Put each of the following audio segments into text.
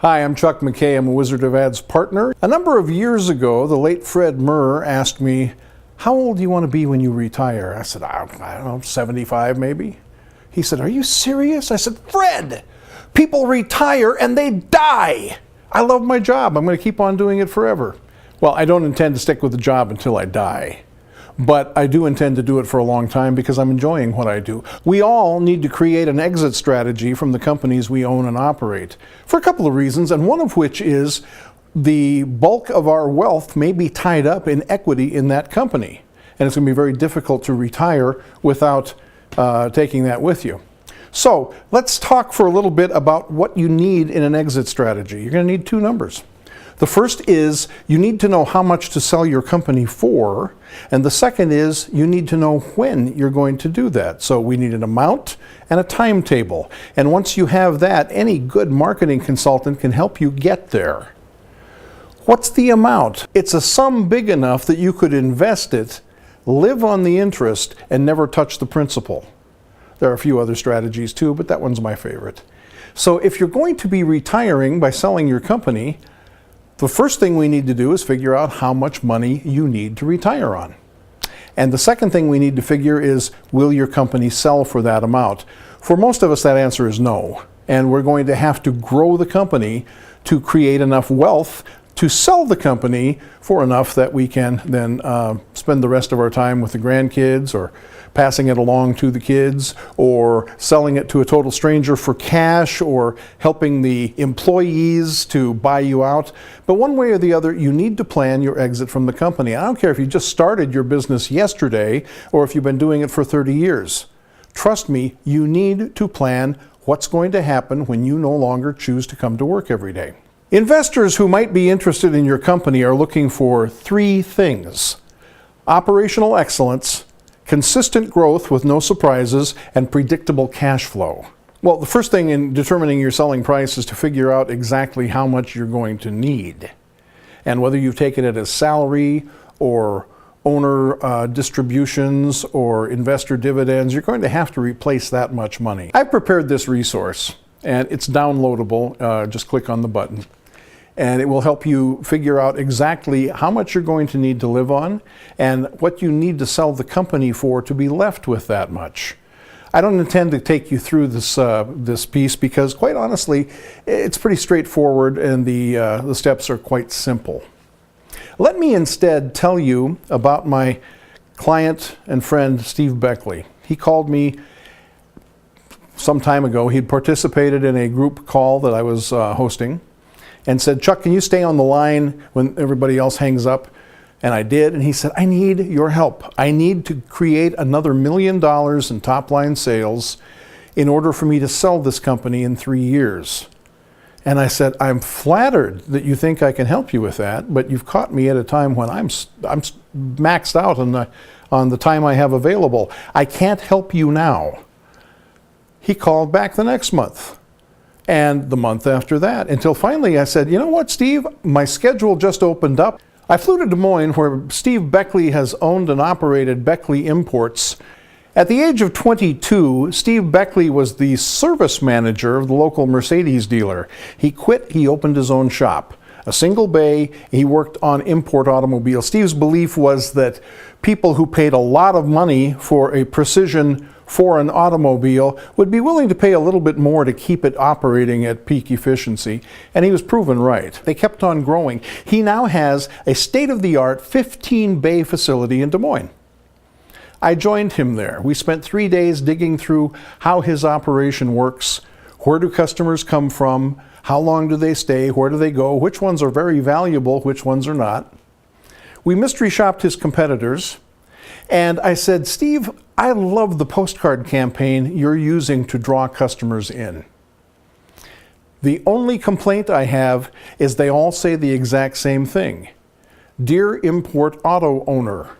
Hi, I'm Chuck McKay. I'm a Wizard of Ads partner. A number of years ago, the late Fred Murr asked me, how old do you want to be when you retire? I said, I don't know, 75 maybe. He said, are you serious? I said, Fred, people retire and they die. I love my job. I'm going to keep on doing it forever. Well, I don't intend to stick with the job until I die. But I do intend to do it for a long time because I'm enjoying what I do. We all need to create an exit strategy from the companies we own and operate for a couple of reasons, and one of which is the bulk of our wealth may be tied up in equity in that company. And it's going to be very difficult to retire without taking that with you. So let's talk for a little bit about what you need in an exit strategy. You're going to need two numbers. The first is you need to know how much to sell your company for, and the second is you need to know when you're going to do that. So we need an amount and a timetable. And once you have that, any good marketing consultant can help you get there. What's the amount? It's a sum big enough that you could invest it, live on the interest, and never touch the principal. There are a few other strategies too, but that one's my favorite. So if you're going to be retiring by selling your company, the first thing we need to do is figure out how much money you need to retire on. And the second thing we need to figure is, will your company sell for that amount? For most of us, that answer is no. And we're going to have to grow the company to create enough wealth to sell the company for enough that we can then spend the rest of our time with the grandkids, or passing it along to the kids, or selling it to a total stranger for cash, or helping the employees to buy you out. But one way or the other, you need to plan your exit from the company. I don't care if you just started your business yesterday or if you've been doing it for 30 years. Trust me, you need to plan what's going to happen when you no longer choose to come to work every day. Investors who might be interested in your company are looking for three things: operational excellence, consistent growth with no surprises, and predictable cash flow. Well, the first thing in determining your selling price is to figure out exactly how much you're going to need. And whether you've taken it as salary or owner distributions or investor dividends, you're going to have to replace that much money. I've prepared this resource, and it's downloadable. Just click on the button. And it will help you figure out exactly how much you're going to need to live on and what you need to sell the company for to be left with that much. I don't intend to take you through this piece because, quite honestly, it's pretty straightforward and the steps are quite simple. Let me instead tell you about my client and friend, Steve Beckley. He called me some time ago. He'd participated in a group call that I was hosting, and said, Chuck, can you stay on the line when everybody else hangs up? And I did, and he said, I need your help. I need to create another $1 million in top-line sales in order for me to sell this company in 3 years. And I said, I'm flattered that you think I can help you with that, but you've caught me at a time when I'm maxed out on the time I have available. I can't help you now. He called back the next month, and the month after that, until finally I said, you know what, Steve, my schedule just opened up. I flew to Des Moines, where Steve Beckley has owned and operated Beckley Imports. At the age of 22, Steve Beckley was the service manager of the local Mercedes dealer. He quit, he opened his own shop. A single bay, he worked on import automobiles. Steve's belief was that people who paid a lot of money for a precision foreign automobile would be willing to pay a little bit more to keep it operating at peak efficiency, and he was proven right. They kept on growing. He now has a state-of-the-art 15-bay facility in Des Moines. I joined him there. We spent 3 days digging through how his operation works, where do customers come from, how long do they stay, where do they go, which ones are very valuable, which ones are not. We mystery shopped his competitors, and I said, Steve, I love the postcard campaign you're using to draw customers in. The only complaint I have is they all say the exact same thing. Dear import auto owner.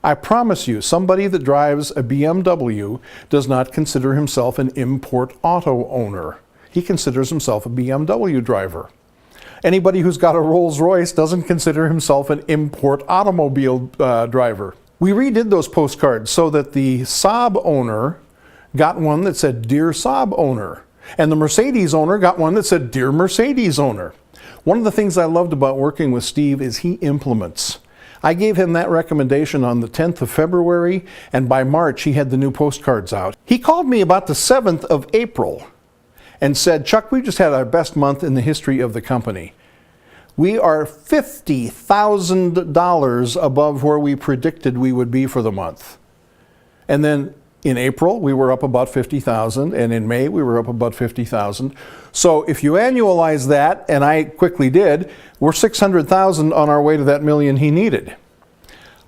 I promise you, somebody that drives a BMW does not consider himself an import auto owner. He considers himself a BMW driver. Anybody who's got a Rolls Royce doesn't consider himself an import automobile driver. We redid those postcards so that the Saab owner got one that said, Dear Saab owner. And the Mercedes owner got one that said, "Dear Mercedes owner." One of the things I loved about working with Steve is he implements. I gave him that recommendation on the 10th of February, and by March he had the new postcards out. He called me about the 7th of April and said, "Chuck, we just had our best month in the history of the company. We are $50,000 above where we predicted we would be for the month." And then in April, we were up about 50,000, and in May, we were up about 50,000. So if you annualize that, and I quickly did, we're 600,000 on our way to that million he needed.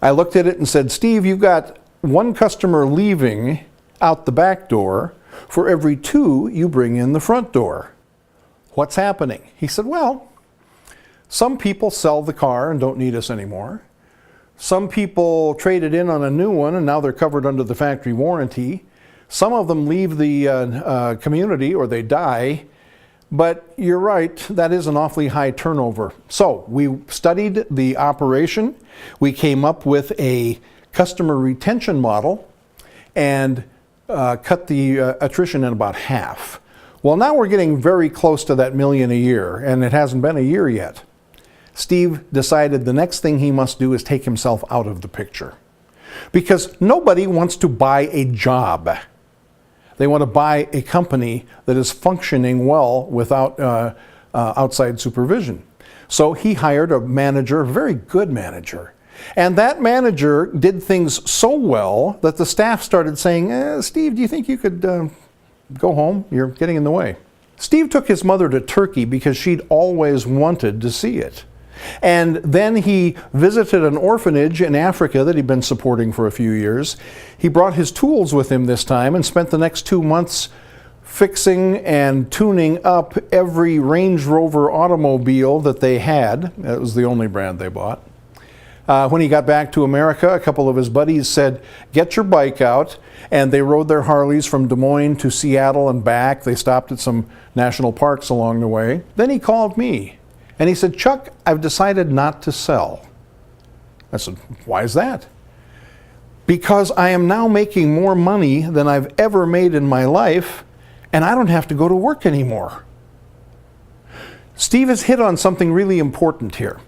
I looked at it and said, "Steve, you've got one customer leaving out the back door for every two you bring in the front door. What's happening?" He said, "Well, some people sell the car and don't need us anymore. Some people trade it in on a new one and now they're covered under the factory warranty. Some of them leave the community or they die. But you're right, that is an awfully high turnover." So we studied the operation. We came up with a customer retention model and cut the attrition in about half. Well, now we're getting very close to that million a year, and it hasn't been a year yet. Steve decided the next thing he must do is take himself out of the picture. Because nobody wants to buy a job. They want to buy a company that is functioning well without outside supervision. So he hired a manager, a very good manager. And that manager did things so well that the staff started saying, "Steve, do you think you could go home? You're getting in the way." Steve took his mother to Turkey because she'd always wanted to see it. And then he visited an orphanage in Africa that he'd been supporting for a few years. He brought his tools with him this time and spent the next 2 months fixing and tuning up every Range Rover automobile that they had. That was the only brand they bought. When he got back to America, a couple of his buddies said, "Get your bike out." And they rode their Harleys from Des Moines to Seattle and back. They stopped at some national parks along the way. Then he called me. And he said, "Chuck, I've decided not to sell." I said, "Why is that?" "Because I am now making more money than I've ever made in my life, and I don't have to go to work anymore." Steve has hit on something really important here.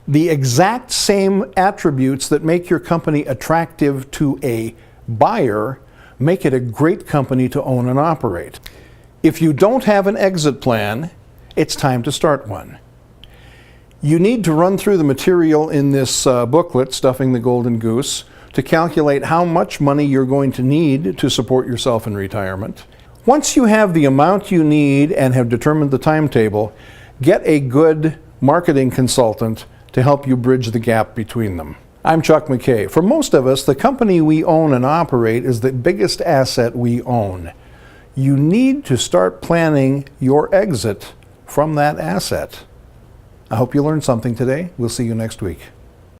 The exact same attributes that make your company attractive to a buyer make it a great company to own and operate. If you don't have an exit plan, it's time to start one. You need to run through the material in this booklet, Stuffing the Golden Goose, to calculate how much money you're going to need to support yourself in retirement. Once you have the amount you need and have determined the timetable, get a good marketing consultant to help you bridge the gap between them. I'm Chuck McKay. For most of us, the company we own and operate is the biggest asset we own. You need to start planning your exit from that asset. I hope you learned something today. We'll see you next week.